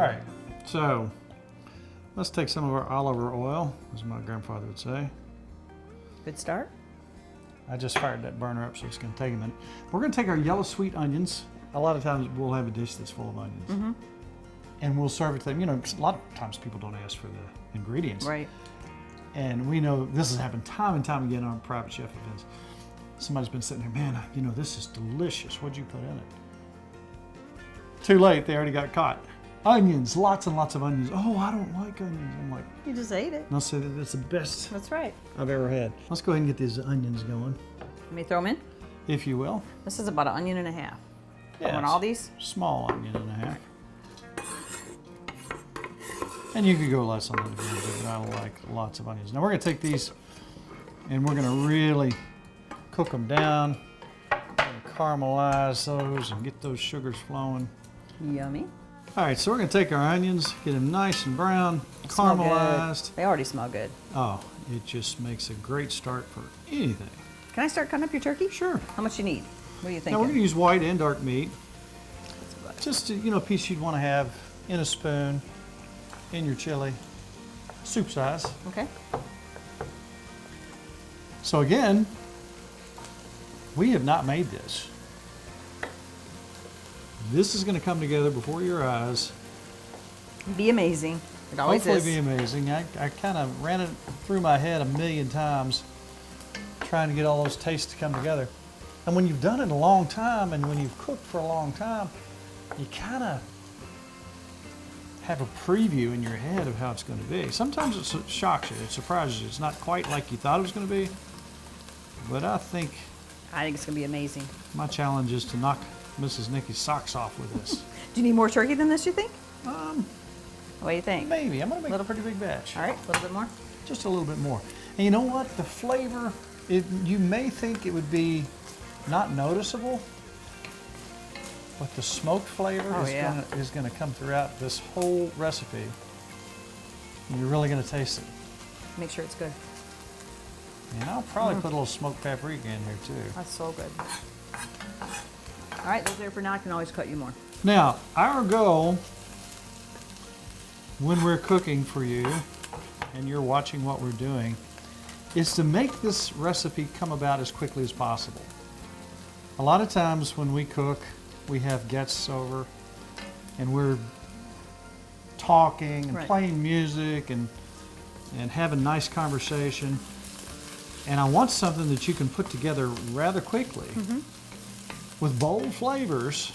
All right, so let's take some of our olive oil, as my grandfather would say. Good start. I just fired that burner up, so it's going to take a minute. We're going to take our yellow sweet onions. A lot of times we'll have a dish that's full of onions. And we'll serve it to them. You know, a lot of times people don't ask for the ingredients. Right. And we know this has happened time and time again on private chef events. Somebody's been sitting there, man, you know, this is delicious. What'd you put in it? Too late, they already got caught. Onions, lots and lots of onions. Oh, I don't like onions. I'm like, You just ate it. and I'll say that it's the best That's right. I've ever had. Let's go ahead and get these onions going, Let me throw them in. if you will. This is about 1.5 onions. Yeah, I want it's all these. Small onion and a half. And you could go less on that if you want to, but I like lots of onions. Now we're going to take these and we're going to really cook them down, caramelize those and get those sugars flowing. Yummy. All right, so we're going to take our onions, get them nice and brown, Smell good. caramelized. They already smell good. Oh, it just makes a great start for anything. Can I start cutting up your turkey? Sure. How much you need? What are you Now thinking? we're going to use white and dark meat. Just a piece you'd want to have in a spoon, in your chili, soup size. Okay. So again, we have not made this. This is going to come together before your eyes. Be amazing. It always Hopefully is. be amazing. I kind of ran it through my head 1,000,000 times trying to get all those tastes to come together. And when you've done it a long time and when you've cooked for a long time, you kind of have a preview in your head of how it's going to be. Sometimes it shocks you, it surprises you. It's not quite like you thought it was going to be, but I think it's going to be amazing. my challenge is to knock Mrs. Nikki's socks off with this. Do you need more turkey than this, you think? What do you think? Maybe. I'm going to make a pretty big batch. All right, a little bit more. Just a little bit more. And you know what? The flavor, you may think it would be not noticeable, but the smoked flavor is going to come throughout this whole recipe. And you're really going to taste it. Make sure it's good. And I'll probably put a little smoked paprika in here too. That's so good. All right, those are there for now. I can always cut you more. Now, our goal when we're cooking for you and you're watching what we're doing is to make this recipe come about as quickly as possible. A lot of times when we cook, we have guests over and we're talking and playing music and having nice conversation. And I want something that you can put together rather quickly with bold flavors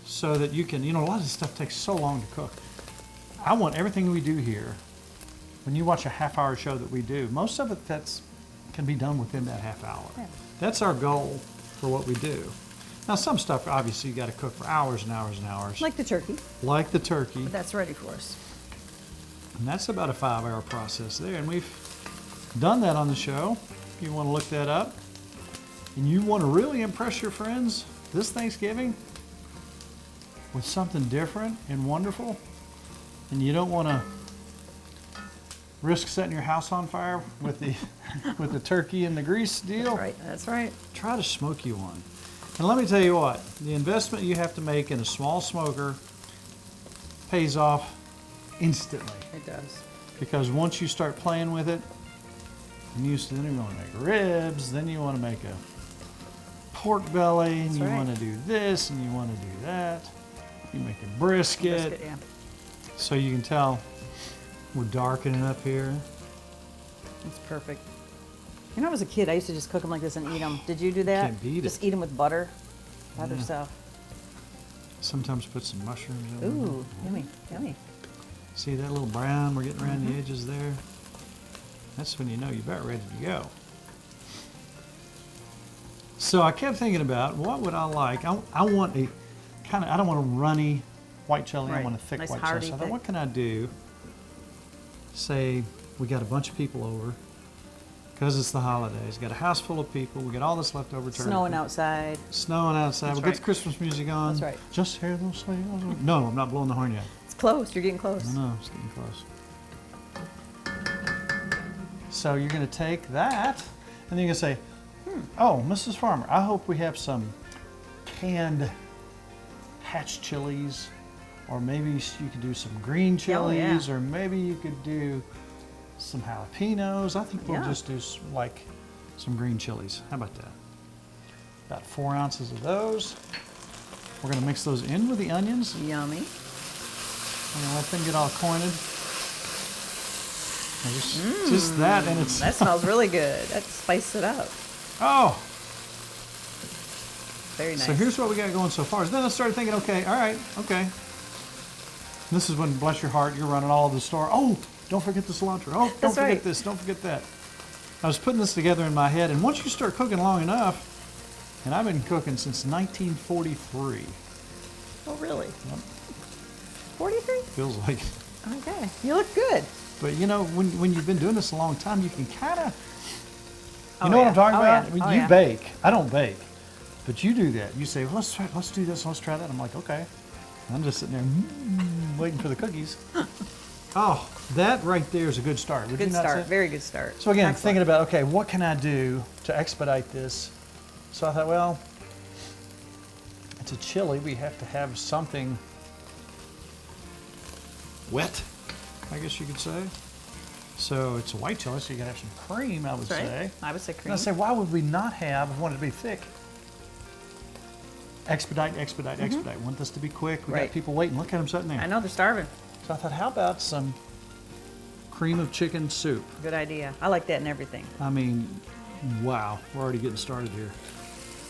so that you can, a lot of this stuff takes so long to cook. I want everything we do here, when you watch a half-hour show that we do, most of it can be done within that half hour. Yeah. That's our goal for what we do. Now some stuff, obviously, you got to cook for hours and hours and hours. Like the turkey. Like the turkey. But that's ready for us. And that's about a 5-hour process there. And we've done that on the show. If you want to look that up. And you want to really impress your friends this Thanksgiving with something different and wonderful, and you don't want to risk setting your house on fire with the with the turkey and the grease deal. That's right. That's right. Try to smoky one. And let me tell you what, the investment you have to make in a small smoker pays off instantly. It does. Because once you start playing with it, then you want to make ribs, then you want to make a pork belly, and you want to do this, and you want to do that. You make a brisket. Yeah. So you can tell we're darkening up here. It's perfect. You know, as a kid, I used to just cook them like this and eat them. Did you do that? Can't beat it. Just eat them with butter, other stuff. Sometimes put some mushrooms in them. Ooh, yummy, yummy. See that little brown we're getting around the edges there? That's when you know you're about ready to go. So I kept thinking about what would I like. I want a kind of, I don't want a runny white chili. I want a thick Nice white hearty chili. So I thought, thick. what can I do? Say we got a bunch of people over because it's the holidays. Got a house full of people. We got all this leftover turkey. Snowing outside. Snowing outside. That's We'll get right. the Christmas music on. That's right. Just hear those sleigh bells. No, I'm not blowing the horn yet. It's close. You're getting close. I know, it's getting close. So you're going to take that, and then you're going to say, oh, Mrs. Farmer, I hope we have some canned hatch chilies or maybe you could do some green chilies, yeah. or maybe you could do some jalapenos. I think we'll Yeah. just do like some green chilies. How about that? About 4 ounces of those. We're gonna mix those in with the onions. Yummy. We're gonna let them get all acquainted. And just that, and it's That smells really good. That spiced it up. oh. Very nice. So here's what we got going so far. Then I started thinking, okay, all right, okay. This is when, bless your heart, you're running all of the store. Oh, don't forget the cilantro. Oh, don't That's forget right. this. Don't forget that. I was putting this together in my head, and once you start cooking long enough, and I've been cooking since 1943. Oh, really? Yep. 43? Feels like it. Okay. You look good. But you know, when you've been doing this a long time, you can kind of, you Oh, know what yeah. I'm talking Oh, about? yeah. I mean, Oh, you yeah. bake. I don't bake. But you do that. You say, well, let's do this, let's try that. I'm like, okay. And I'm just sitting there waiting for the cookies. Oh, that right there is a good start. Would Good you not start. say? Very good start. So again, Excellent. thinking about, okay, what can I do to expedite this? So I thought, well, it's a chili. We have to have something wet, I guess you could say. So it's a white chili, so you gotta have some cream, I would That's right. say. I would say And cream. I say, why would we not have, we want it to be thick? Expedite, expedite, expedite. Want this to be quick. We got Right. people waiting. Look at them sitting there. I know they're starving. So I thought, how about some cream of chicken soup? Good idea. I like that in everything. I mean, wow, we're already getting started here.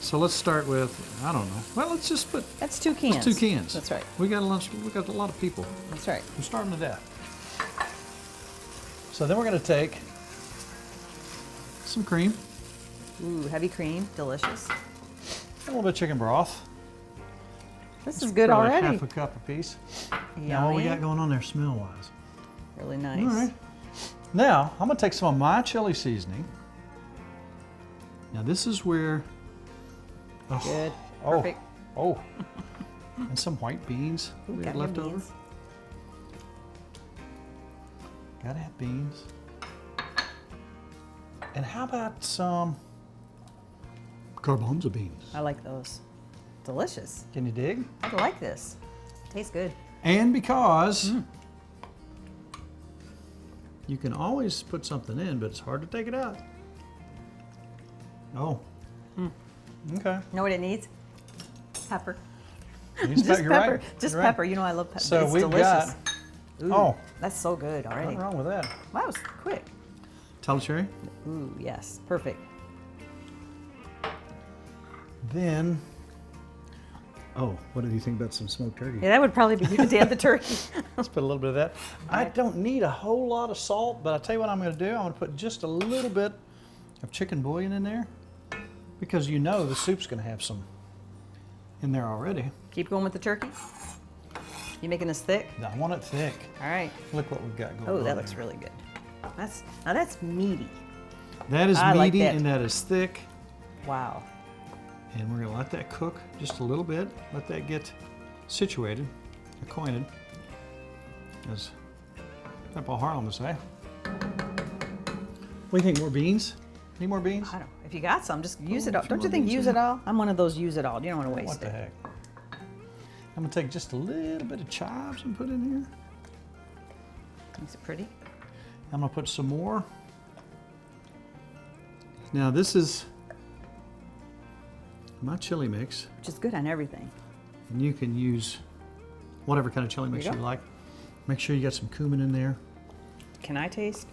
So let's start with, I don't know. Well, let's just put That's 2 cans. 2 cans. That's right. We got a lot of people. That's right. We're starving to death. So then we're going to take some cream, Ooh, heavy cream. Delicious. a little bit of chicken broth. This is good Probably already. half a cup apiece. Yummy. Now, what we got going on there smell-wise? Really nice. All right. Now, I'm going to take some of my chili seasoning. Now, this is where... Oh, Good. oh, Perfect. Oh. And some white beans that we Got had your left over. beans. Gotta have beans. And how about some garbanzo beans? I like those. Delicious. Can you dig? I like this. Tastes good. And because you can always put something in, but it's hard to take it out. Oh. Okay. You know what it needs? Pepper. You're Just right. pepper. Just You're right. pepper. You know I love pepper. So it's we've delicious. got, Ooh, oh, that's so good already. nothing wrong with that. Wow, that was quick. Tall cherry. Ooh, yes, perfect. Then, oh, what do you think about some smoked turkey? Yeah, that would probably be good to add the turkey. Let's put a little bit of that. I don't need a whole lot of salt, but I'll tell you what I'm going to do. I'm going to put just a little bit of chicken bouillon in there because you know the soup's going to have some in there already. Keep going with the turkey. You making this thick? I want it thick. All right. Look what we've got going on. Oh, that looks there. really good. Now that's meaty. That is I like meaty that. and that is thick. Wow. And we're going to let that cook just a little bit. Let that get situated, acquainted, as Grandpa Harlem would say. What do you think? More beans? Need more beans? I don't. If you got some, just use Oh, it all. a few Don't you more think beans use in it all? I'm one of those use it all. You don't want to waste What the it. heck? I'm going to take just a little bit of chives and put in here. Makes it pretty. I'm going to put some more. Now this is my chili mix. Which is good on everything. And you can use whatever kind of chili mix There you you go. like. Make sure you got some cumin in there. Can I taste?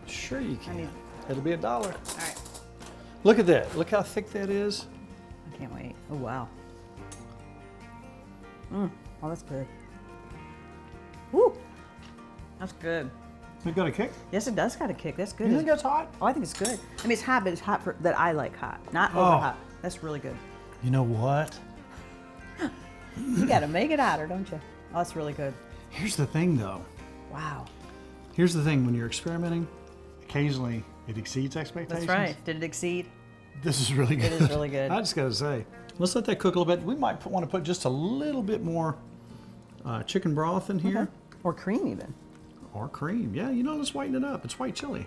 Sure you can. mean- It'll be $1. All right. Look at that. Look how thick that is. I can't wait. Oh, wow. Oh, that's good. Woo! That's good. It got a kick? Yes, it does got a kick. That's good. You think that's hot? Oh, I think it's good. I mean, it's hot, but it's hot that I like hot, not over Oh. hot. That's really good. You know what? You got to make it hotter, don't you? Oh, that's really good. Here's the thing though. Wow. Here's the thing. When you're experimenting, occasionally it exceeds expectations. That's right. Did it exceed? This is really good. It is really good. I just got to say. Let's let that cook a little bit. We might want to put just a little bit more chicken broth in here. Okay. Or cream even. Or cream. Yeah, you know, let's whiten it up. It's white chili.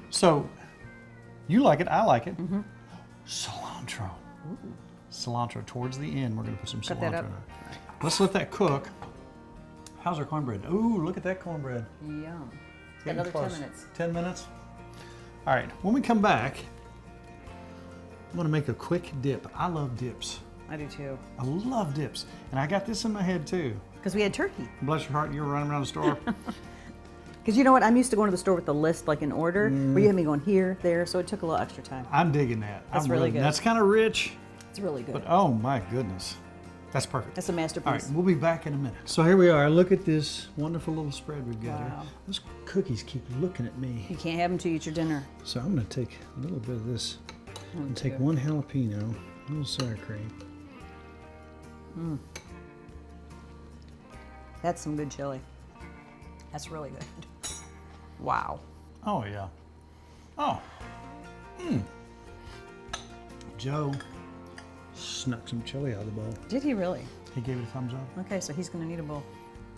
So, you like it, I like it. Cilantro. Cilantro towards the end. We're going to put some Cut cilantro that in up. it. Let's let that cook. How's our cornbread? Ooh, look at that cornbread. Yum. Getting Another close. 10 minutes. 10 minutes? All right, when we come back, I'm gonna make a quick dip. I love dips. I do too. I love dips. And I got this in my head too. Because we had turkey. Bless your heart, you were running around the store. Because you know what? I'm used to going to the store with the list like in order, where you had me going here, there, so it took a little extra time. I'm digging that. That's I'm really good. That's kind of rich, It's really good. but oh my goodness. That's perfect. That's a masterpiece. All right, we'll be back in a minute. So here we are. Look at this wonderful little spread we've got Wow. here. Those cookies keep looking at me. You can't have them to eat your dinner. So I'm gonna take a little bit of this and take dear. one jalapeno, a little sour cream. That's some good chili. That's really good. Wow. Oh yeah. Oh. Joe snuck some chili out of the bowl. Did he really? He gave it a thumbs up. Okay, so he's going to need a bowl.